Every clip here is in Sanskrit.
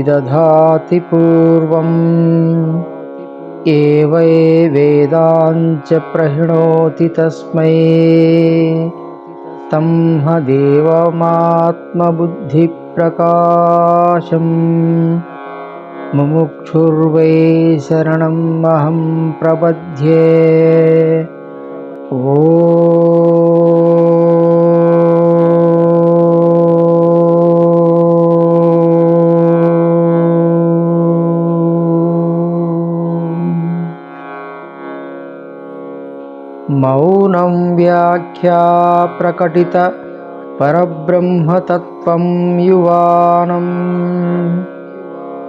विदधाति पूर्वम् एवै वेदाञ्च प्रहिणोति तस्मै तं ह देवमात्मबुद्धिप्रकाशम् मुमुक्षुर्वै शरणम् अहं प्रपद्ये। ॐ मौनं व्याख्या प्रकटित परब्रह्मतत्त्वं युवानं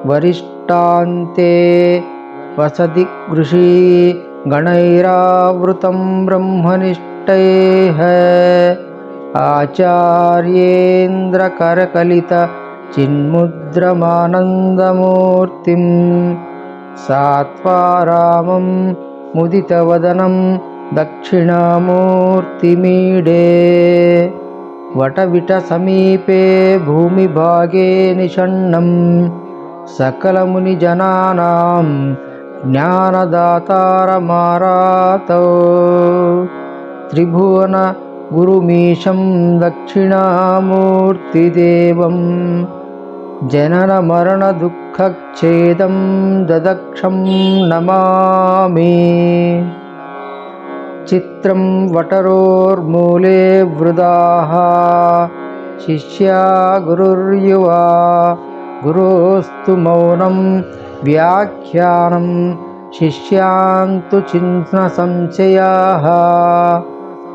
वरिष्ठान्ते वसति गृषी गणैरावृतं ब्रह्मनिष्ठैः आचार्येन्द्रकरकलित चिन्मुद्रमानन्दमूर्तिं सात्वारामं मुदितवदनं दक्षिणामूर्तिमीडे वटविटसमीपे भूमिभागे निषण्णं सकलमुनिजनानां ज्ञानदातारमारातौ त्रिभुवनगुरुमीशं दक्षिणामूर्तिदेवं जननमरणदुःखच्छेदं ददक्षं नमामि। चित्रं वटरोर्मूले वृदाः शिष्या गुरुर्युवा गुरोस्तु मौनं व्याख्यानं शिष्यान्तु चिह्नसंशयाः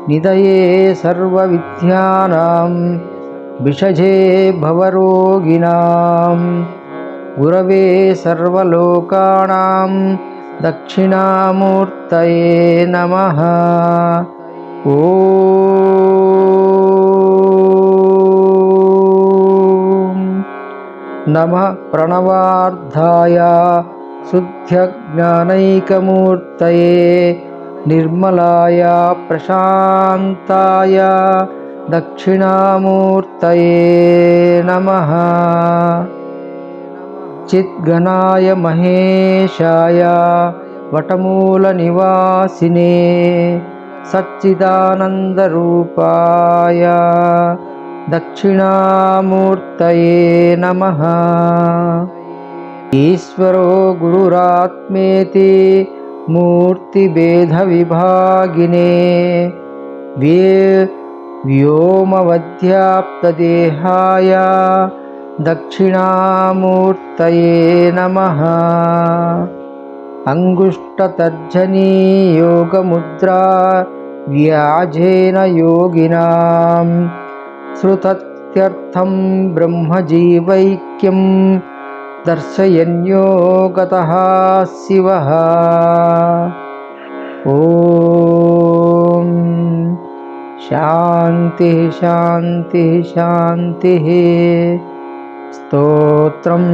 निधये सर्वविद्यानां विषजे भवरोगिणां गुरवे सर्वलोकानां दक्षिणामूर्तये नमः। ॐ नमः प्रणवार्धाय शुद्धज्ञानैकमूर्तये निर्मलाय प्रशान्ताय दक्षिणामूर्तये नमः। चिद्घनाय महेशाय वटमूलनिवासिने सच्चिदानन्दरूपाय दक्षिणामूर्तये नमः। ईश्वरो गुरुरात्मेति मूर्तिभेदविभागिने व्योमवद्व्याप्तदेहाय दक्षिणामूर्तये नमः। अंगुष्ठतर्जनी योगमुद्रा व्याजेन योगिनां श्रुतत्यर्थं ब्रह्मजीवैक्यं दर्शयन्योगतः शिवः। ॐ शान्ति शान्ति शान्तिः। स्तोत्रं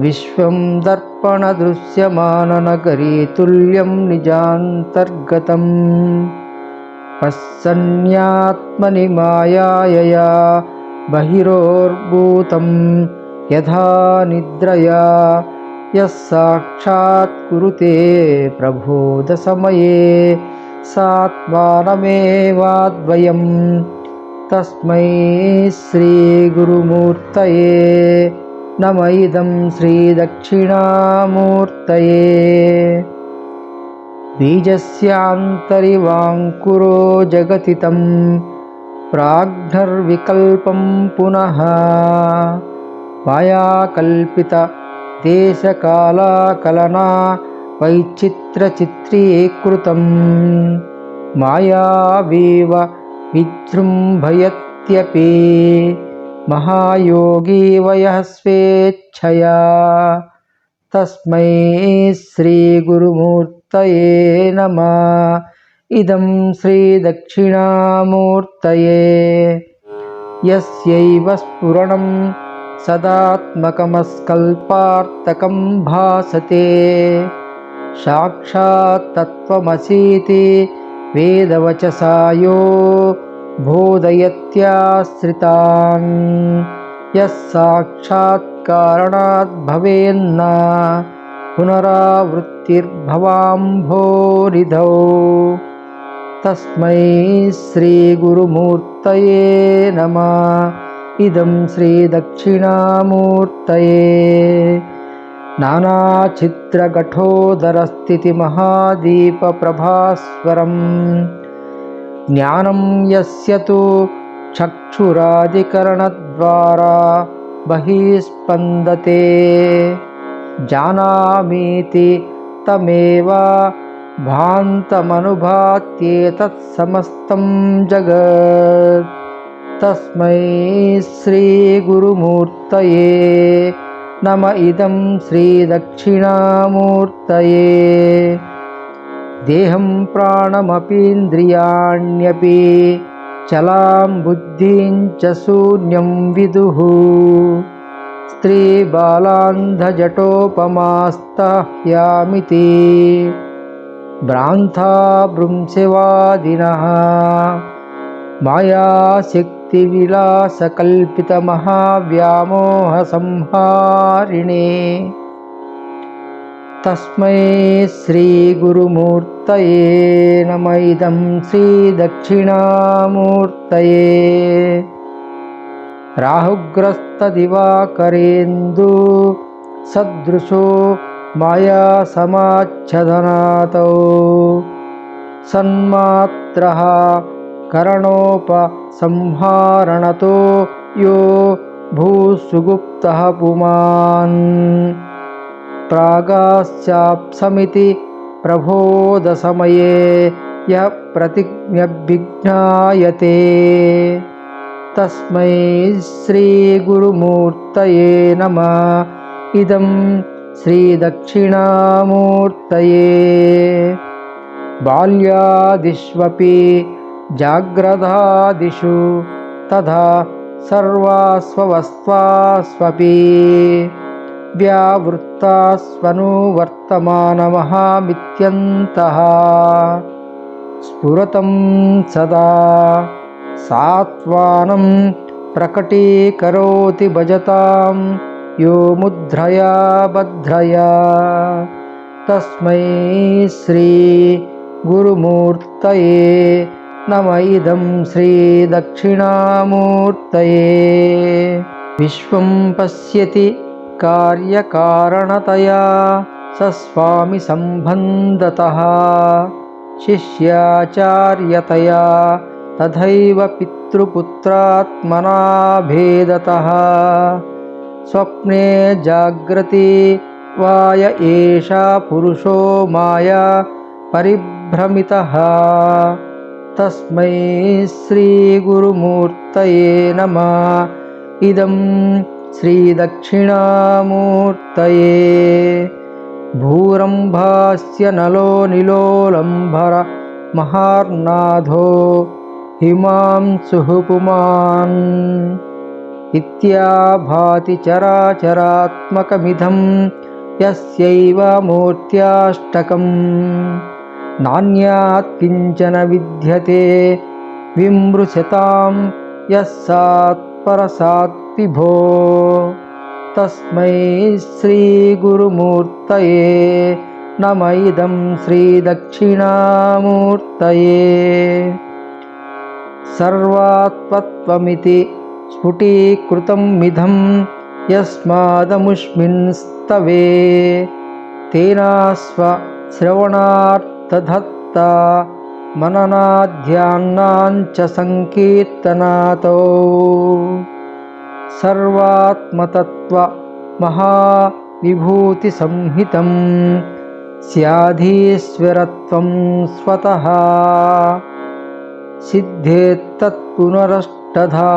विश्वं दर्पणदृश्यमाननगरी तुल्यं निजान्तर्गतं पश्यन्यात्मनि मायायया बहिरोर्भूतं यथा निद्रया यः साक्षात् कुरुते प्रबोधसमये सात्मानमेवाद्वयं तस्मै श्रीगुरुमूर्तये नम इदं श्रीदक्षिणामूर्तये। बीजस्यान्तरिवाङ्कुरो जगति तं प्राग्नर्विकल्पं पुनः मायाकल्पित देशकालकलना वैचित्रचित्रीकृतं मायावीव विजृम्भयत्यपि महायोगी वयः स्वेच्छया तस्मै श्रीगुरुमूर्तये नमः। इदं श्रीदक्षिणामूर्तये यस्यैव स्फुरणं सदात्मकमस्कल्पार्थकं भासते साक्षात् तत्त्वमसीति वेदवचसा यो बोधयत्याश्रितान् यः साक्षात् कारणात् भवेन्न पुनरावृत्तिर्भवाम्भोरिधौ। तस्मै श्रीगुरुमूर्तये नमः। इदं श्रीदक्षिणामूर्तये। नानाचित्रकठोदरस्थितिमहादीपप्रभास्वरम् ज्ञानं यस्य तु चक्षुरादिकरणद्वारा बहिः स्पन्दते। जानामीति तमेव भान्तमनुभात्येतत्समस्तं जगत्। तस्मै श्रीगुरुमूर्तये नम। इदं श्रीदक्षिणामूर्तये। देहं प्राणमपीन्द्रियाण्यपि चलां बुद्धिं च शून्यं विदुः। स्त्रीबालान्धजटोपमास्ताह्यामिति भ्रान्ता भृंशवादिनः। मायाशक्तिविलासकल्पितमहाव्यामोहसंहारिणे। तस्मै श्रीगुरुमूर्तये नम। इदं श्रीदक्षिणामूर्तये। राहुग्रस्तदिवाकरेन्दु सदृशो मायासमाच्छदनातौ सन्मात्रः करणोपसंहारणतो यो भूसुगुप्तः पुमान्। प्रागास्याप्समिति प्रबोधसमये यः प्रतिज्ञायते। तस्मै श्रीगुरुमूर्तये नमः। इदं श्रीदक्षिणामूर्तये। बाल्यादिष्वपि जाग्रदादिषु तथा सर्वास्वस्थास्वपि व्यावृत्तास्वनुवर्तमानमहामित्यन्तः स्फुरतं सदा सात्वानं प्रकटीकरोति भजतां यो मुद्रया भद्रया। तस्मै श्रीगुरुमूर्तये नम। इदं श्रीदक्षिणामूर्तये। विश्वं पश्यति कार्यकारणतया स स्वामी सम्बन्धतः शिष्याचार्यतया तथैव पितृपुत्रात्मना भेदतः। स्वप्ने जाग्रति वाय एषा पुरुषो माया परिभ्रमितः। तस्मै श्रीगुरुमूर्तये नमः। इदं श्रीदक्षिणामूर्तये। भूरम्भास्य नलो निलोलम्भर महार्नाथो हिमांशुः पुमान्। इत्याभाति चराचरात्मकमिदं यस्यैव मूर्त्याष्टकम्। नान्यात् किञ्चन विद्यते विमृशतां यस्सात् परसात् विभो। तस्मै श्रीगुरुमूर्तये नम। इदं श्रीदक्षिणामूर्तये। सर्वात्मत्वमिति स्फुटीकृतमिदं यस्मादमुष्मिंस्तवे तेनास्वश्रवणार्थदत्ता मननाध्यानाञ्च संकीर्तनातो। सर्वात्मतत्त्वमहाविभूतिसंहितं स्याधीश्वरत्वं स्वतः सिद्धेत्तत्पुनरष्टधा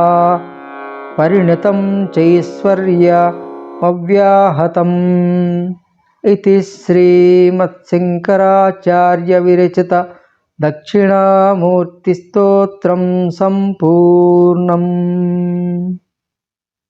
परिणतं चैश्वर्यमव्याहतम्। इति श्रीमत्शङ्कराचार्यविरचित दक्षिणामूर्तिस्तोत्रं सम्पूर्णम्।